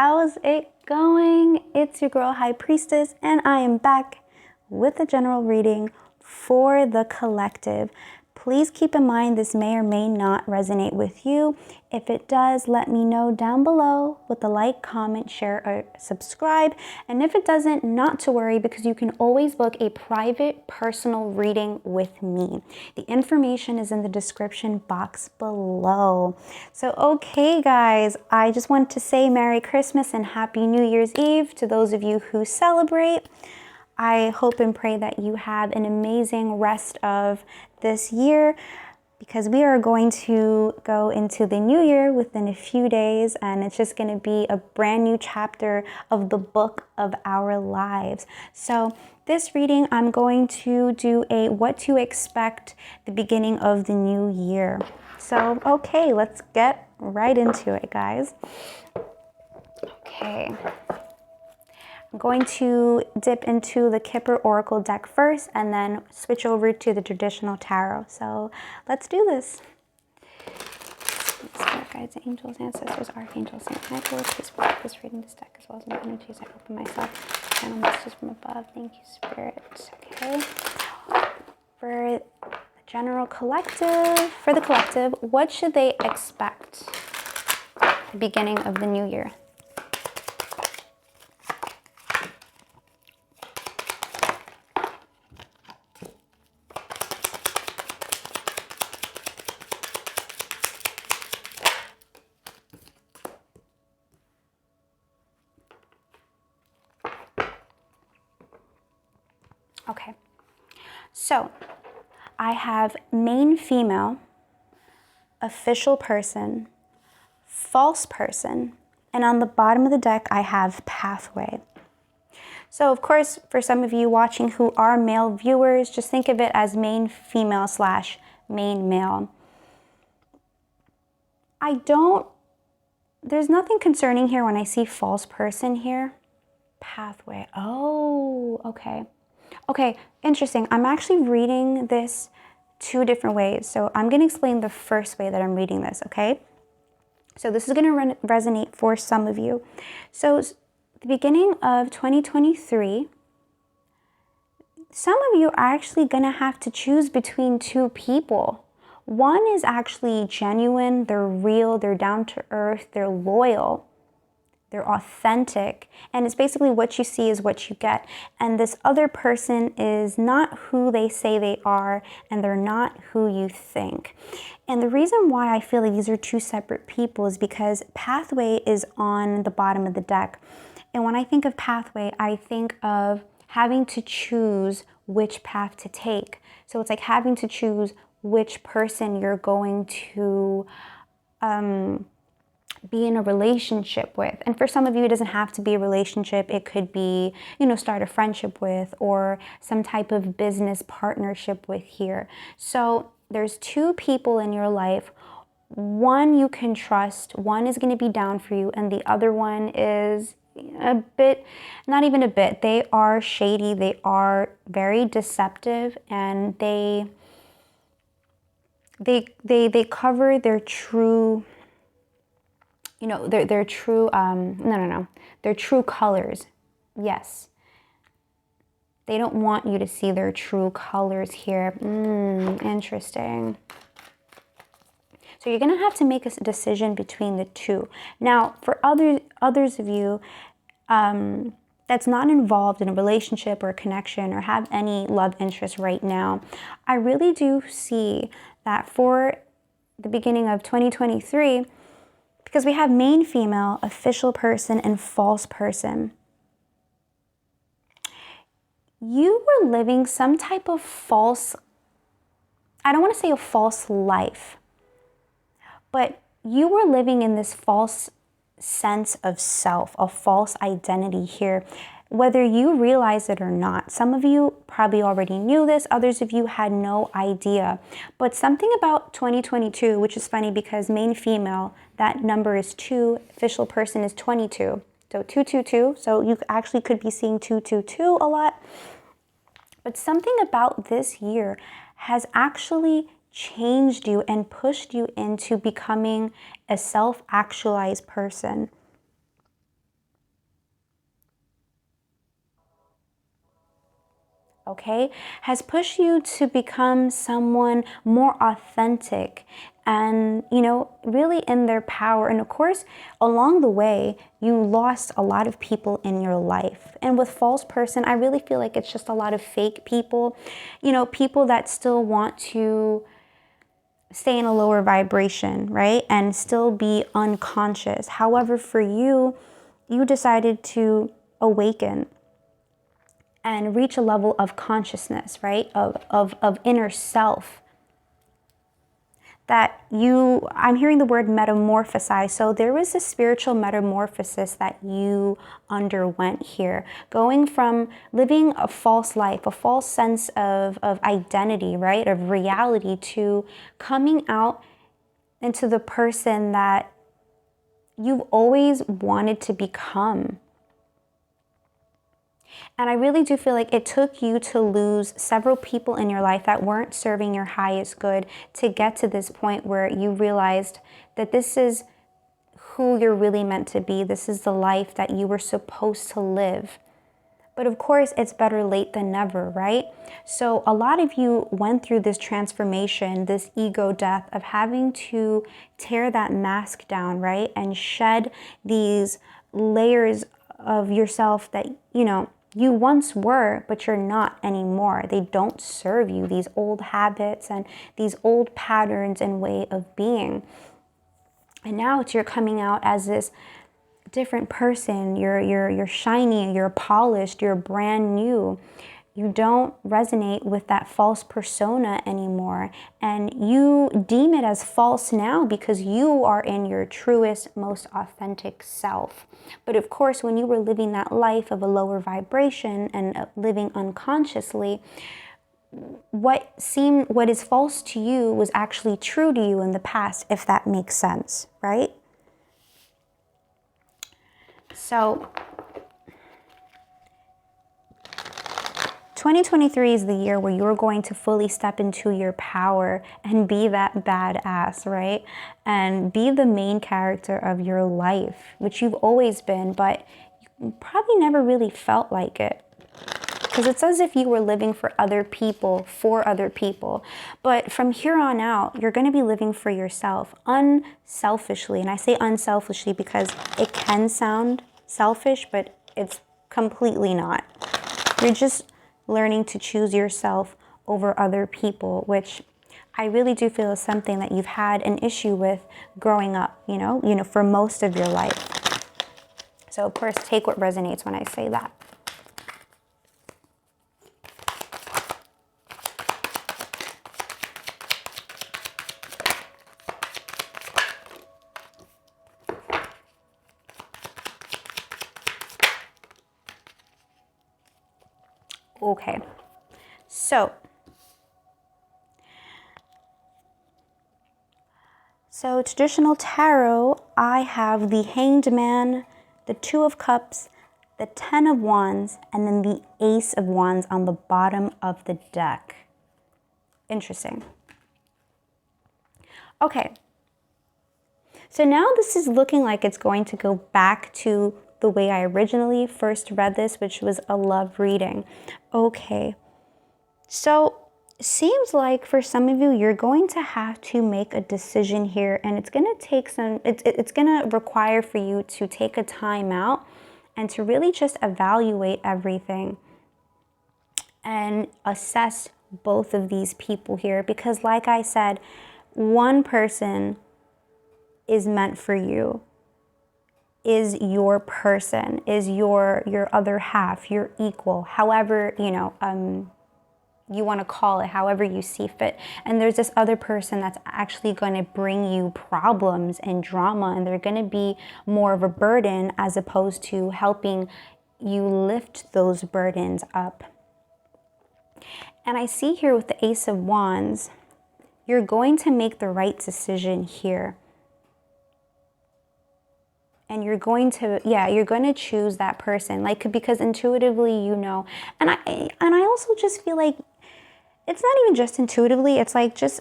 how's it going? It's your girl High Priestess, and I am back with a general reading for the collective. Please keep in mind this may or may not resonate with you. If it does, let me know down below with a like, comment, share, or subscribe. And if it doesn't, not to worry, because you can always book a private personal reading with me. The information is in the description box below. So okay guys, I just want to say Merry Christmas and Happy New Year's Eve to those of you who celebrate. I hope and pray that you have an amazing rest of this year, because we are going to go into the new year within a few days, and it's just going to be a brand new chapter of the book of our lives. So this reading, I'm going to do a what to expect the beginning of the new year. So okay, let's get right into it, guys. Okay. I'm going to dip into the Kipper Oracle deck first and then switch over to the traditional tarot. So let's do this. Spirit guides, angels, ancestors, archangels, Saint Michael, please work this reading this deck as well as my energies. I open myself. Channel messages from above. Thank you, Spirit. Okay. For the general collective, what should they expect at the beginning of the new year? Okay, so I have main female, official person, false person, and on the bottom of the deck I have pathway. So of course, for some of you watching who are male viewers, just think of it as main female / main male. There's nothing concerning here when I see false person here. Pathway, oh, okay. Okay, interesting. I'm actually reading this two different ways. So I'm going to explain the first way that I'm reading this, okay? So this is going to resonate for some of you. So the beginning of 2023, some of you are actually going to have to choose between two people. One is actually genuine, they're real, they're down to earth, they're loyal. They're authentic, and it's basically what you see is what you get. And this other person is not who they say they are, and they're not who you think. And the reason why I feel like these are two separate people is because pathway is on the bottom of the deck. And when I think of pathway, I think of having to choose which path to take. So it's like having to choose which person you're going to be in a relationship with. And for some of you, it doesn't have to be a relationship. It could be, start a friendship with, or some type of business partnership with here. So there's two people in your life. One you can trust, one is going to be down for you, and the other one is a bit, not even a bit, they are shady, they are very deceptive, and they cover their true, their true, their true colors. Yes. They don't want you to see their true colors here. Interesting. So you're going to have to make a decision between the two. Now, for others of you that's not involved in a relationship or a connection or have any love interest right now, I really do see that for the beginning of 2023, because we have main female, official person, and false person. You were living some type of false, I don't want to say a false life, but you were living in this false sense of self, a false identity here, whether you realize it or not. Some of you probably already knew this, others of you had no idea. But something about 2022, which is funny because main female, that number is 2, official person is 22. So 222, so you actually could be seeing 222 a lot. But something about this year has actually changed you and pushed you into becoming a self-actualized person. okay, has pushed you to become someone more authentic and, you know, really in their power. And of course, along the way, you lost a lot of people in your life. And with false person, I really feel like it's just a lot of fake people, you know, people that still want to stay in a lower vibration, right? And still be unconscious. However, for you, you decided to awaken and reach a level of consciousness, right? Of inner self that you, I'm hearing the word metamorphosize. So there was a spiritual metamorphosis that you underwent here, going from living a false life, a false sense of identity, right? Of reality, to coming out into the person that you've always wanted to become. And I really do feel like it took you to lose several people in your life that weren't serving your highest good to get to this point where you realized that this is who you're really meant to be. This is the life that you were supposed to live. But of course, it's better late than never, right? So a lot of you went through this transformation, this ego death of having to tear that mask down, right? And shed these layers of yourself that, you know, you once were, but you're not anymore. They don't serve you, these old habits and these old patterns and way of being. And now you're coming out as this different person. You're shiny, you're polished, you're brand new. You don't resonate with that false persona anymore. And you deem it as false now because you are in your truest, most authentic self. But of course, when you were living that life of a lower vibration and living unconsciously, what is false to you was actually true to you in the past, if that makes sense, right? So 2023 is the year where you're going to fully step into your power and be that badass, right? And be the main character of your life, which you've always been, but you probably never really felt like it. Because it's as if you were living for other people, But from here on out, you're going to be living for yourself, unselfishly. And I say unselfishly because it can sound selfish, but it's completely not. You're just learning to choose yourself over other people, which I really do feel is something that you've had an issue with growing up, you know, for most of your life. So of course, take what resonates when I say that. Okay, so traditional tarot, I have the Hanged Man, the Two of Cups, the Ten of Wands, and then the Ace of Wands on the bottom of the deck. Interesting. Okay, so now this is looking like it's going to go back to the way I originally first read this, which was a love reading. Okay, so seems like for some of you, you're going to have to make a decision here, and it's going to take it's going to require for you to take a time out and to really just evaluate everything and assess both of these people here, because like I said, one person is meant for you, is your person, is your other half, your equal, however, you want to call it, however you see fit. And there's this other person that's actually going to bring you problems and drama, and they're going to be more of a burden as opposed to helping you lift those burdens up. And I see here with the Ace of Wands, you're going to make the right decision here. And you're going to choose that person, like, because intuitively, you know. And I also just feel like it's not even just intuitively, it's like just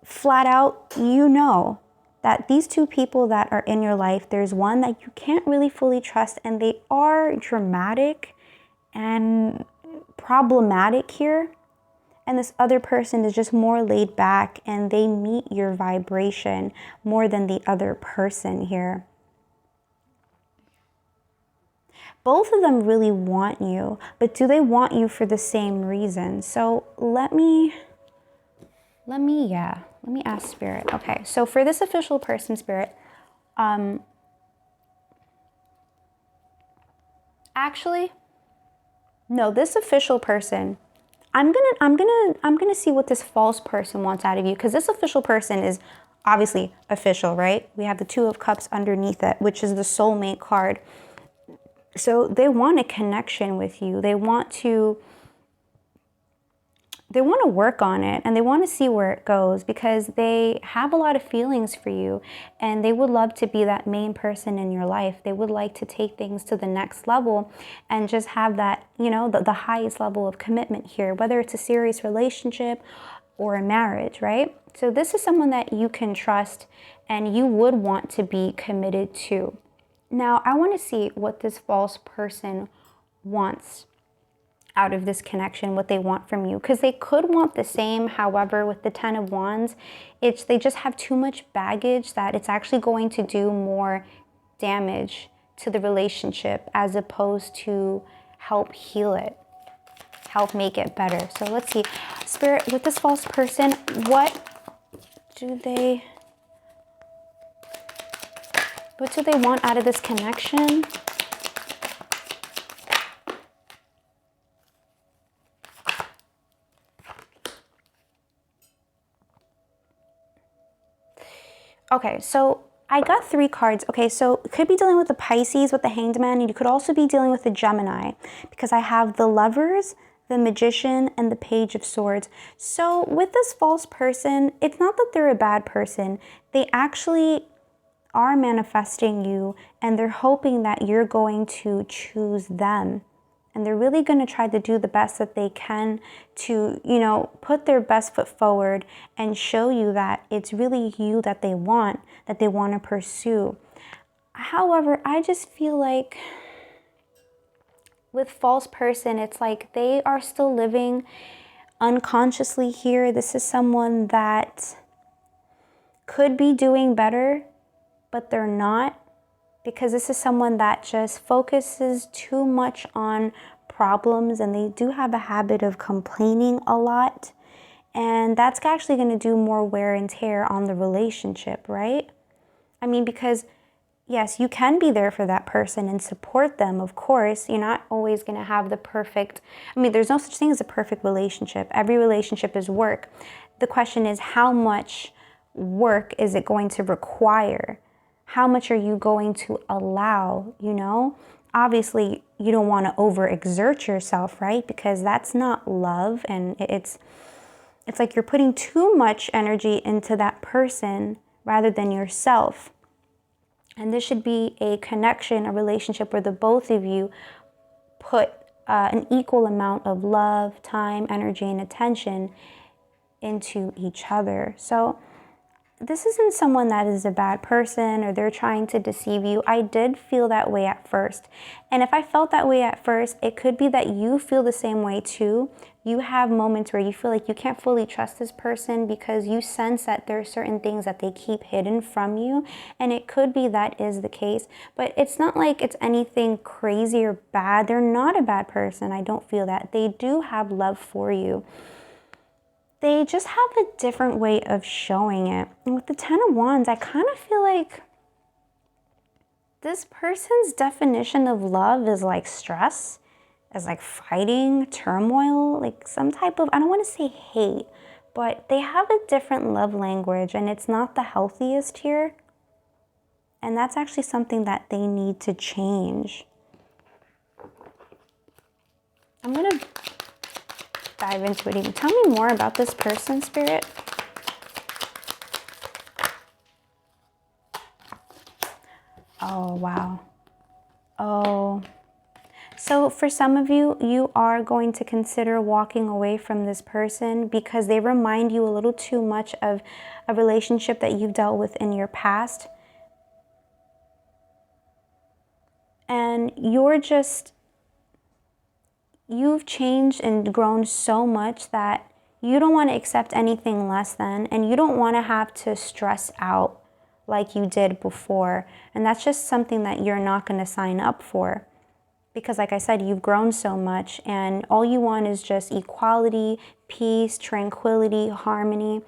flat out, you know, that these two people that are in your life, there's one that you can't really fully trust, and they are dramatic, and problematic here, and this other person is just more laid back and they meet your vibration more than the other person here. Both of them really want you, but do they want you for the same reason? So let me ask Spirit. Okay, so for this official person, Spirit, actually, no, this official person, I'm gonna see what this false person wants out of you, because this official person is obviously official, right? We have the Two of Cups underneath it, which is the soulmate card. So they want a connection with you. They want to work on it, and they want to see where it goes, because they have a lot of feelings for you and they would love to be that main person in your life. They would like to take things to the next level and just have that, you know, the highest level of commitment here, whether it's a serious relationship or a marriage, right? So this is someone that you can trust and you would want to be committed to. Now, I want to see what this false person wants out of this connection, what they want from you, because they could want the same. However, with the Ten of Wands, they just have too much baggage that it's actually going to do more damage to the relationship as opposed to help heal it, help make it better. So let's see, Spirit, with this false person, what do they want out of this connection? Okay, so I got 3 cards. Okay, so it could be dealing with the Pisces with the Hanged Man, and you could also be dealing with the Gemini, because I have the Lovers, the Magician, and the Page of Swords. So with this false person, it's not that they're a bad person. They actually are manifesting you, and they're hoping that you're going to choose them. And they're really going to try to do the best that they can to, you know, put their best foot forward and show you that it's really you that they want to pursue. However, I just feel like with false person, it's like they are still living unconsciously here. This is someone that could be doing better, but they're not, because this is someone that just focuses too much on problems, and they do have a habit of complaining a lot, and that's actually going to do more wear and tear on the relationship, right? I mean, because yes, you can be there for that person and support them, of course. You're not always going to have the perfect, I mean, there's no such thing as a perfect relationship. Every relationship is work. The question is, how much work is it going to require? How much are you going to allow, you know? Obviously, you don't want to overexert yourself, right? Because that's not love, and it's like you're putting too much energy into that person rather than yourself. And this should be a connection, a relationship where the both of you put an equal amount of love, time, energy, and attention into each other. So this isn't someone that is a bad person or they're trying to deceive you. I did feel that way at first. And if I felt that way at first, it could be that you feel the same way too. You have moments where you feel like you can't fully trust this person because you sense that there are certain things that they keep hidden from you. And it could be that is the case. But it's not like it's anything crazy or bad. They're not a bad person. I don't feel that. They do have love for you. They just have a different way of showing it. And with the Ten of Wands, I kind of feel like this person's definition of love is like stress, is like fighting, turmoil, like some type of, I don't want to say hate, but they have a different love language and it's not the healthiest here. And that's actually something that they need to change. I'm going to dive into it even. Tell me more about this person, Spirit. Oh, wow. Oh. So for some of you, you are going to consider walking away from this person because they remind you a little too much of a relationship that you've dealt with in your past. you've changed and grown so much that you don't want to accept anything less than, and you don't want to have to stress out like you did before. And that's just something that you're not going to sign up for. Because like I said, you've grown so much, and all you want is just equality, peace, tranquility, harmony.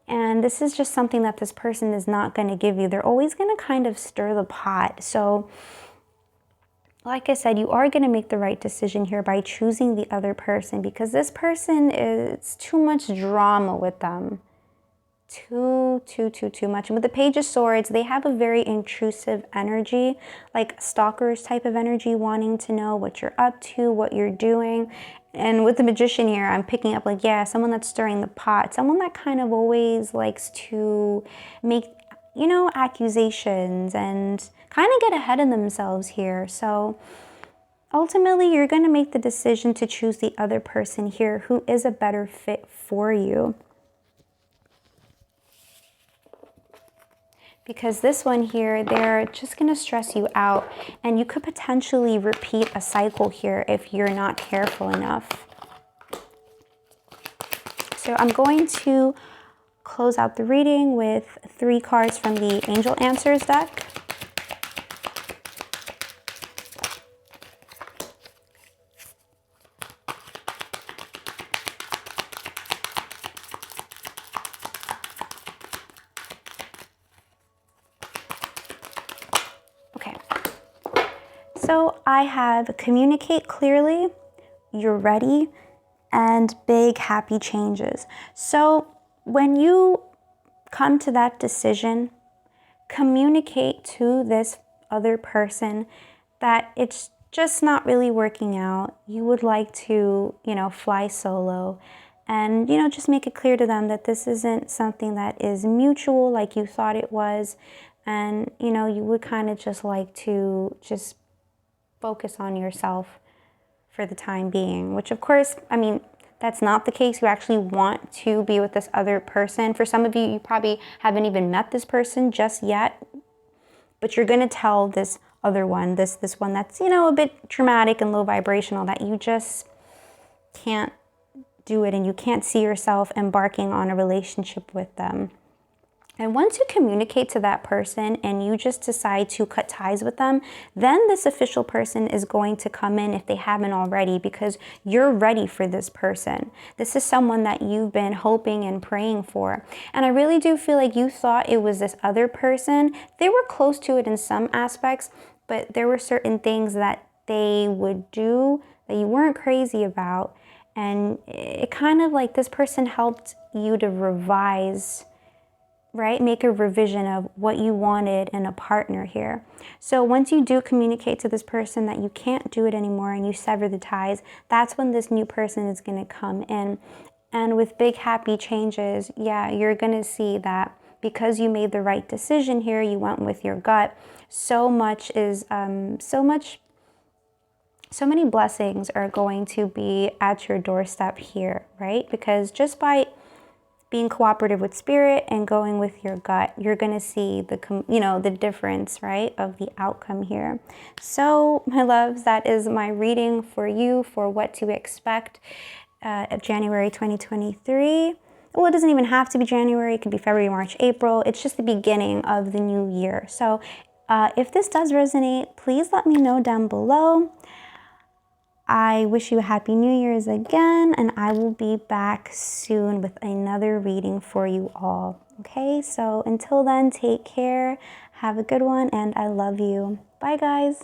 And this is just something that this person is not going to give you. They're always going to kind of stir the pot. So like I said, you are going to make the right decision here by choosing the other person, because this person is too much drama with them. Too much. And with the Page of Swords, they have a very intrusive energy, like stalkers type of energy, wanting to know what you're up to, what you're doing. And with the Magician here, I'm picking up like, yeah, someone that's stirring the pot, someone that kind of always likes to make, you know, accusations and kind of get ahead of themselves here. So ultimately, you're going to make the decision to choose the other person here who is a better fit for you. Because this one here, they're just going to stress you out, and you could potentially repeat a cycle here if you're not careful enough. So I'm going to close out the reading with 3 cards from the Angel Answers deck. So I have communicate clearly, you're ready, and big happy changes. So when you come to that decision, communicate to this other person that it's just not really working out. You would like to, you know, fly solo, and, you know, just make it clear to them that this isn't something that is mutual like you thought it was. And, you know, you would kind of just like to just focus on yourself for the time being, which of course, I mean, that's not the case. You actually want to be with this other person. For some of you, you probably haven't even met this person just yet, but you're going to tell this other one, this one that's, you know, a bit traumatic and low vibrational, that you just can't do it and you can't see yourself embarking on a relationship with them. And once you communicate to that person and you just decide to cut ties with them, then this official person is going to come in if they haven't already, because you're ready for this person. This is someone that you've been hoping and praying for. And I really do feel like you thought it was this other person. They were close to it in some aspects, but there were certain things that they would do that you weren't crazy about. And it kind of like this person helped you to revise, right? Make a revision of what you wanted in a partner here. So once you do communicate to this person that you can't do it anymore and you sever the ties, that's when this new person is going to come in. And with big happy changes, yeah, you're going to see that because you made the right decision here, you went with your gut, so many blessings are going to be at your doorstep here, right? Because just by being cooperative with spirit and going with your gut, you're going to see the difference, right, of the outcome here. So my loves, that is my reading for you for what to expect of January 2023. Well, it doesn't even have to be January. It could be February, March, April. It's just the beginning of the new year. So if this does resonate, please let me know down below. I wish you a happy New Year's again, and I will be back soon with another reading for you all. Okay, so until then, take care, have a good one, and I love you. Bye, guys.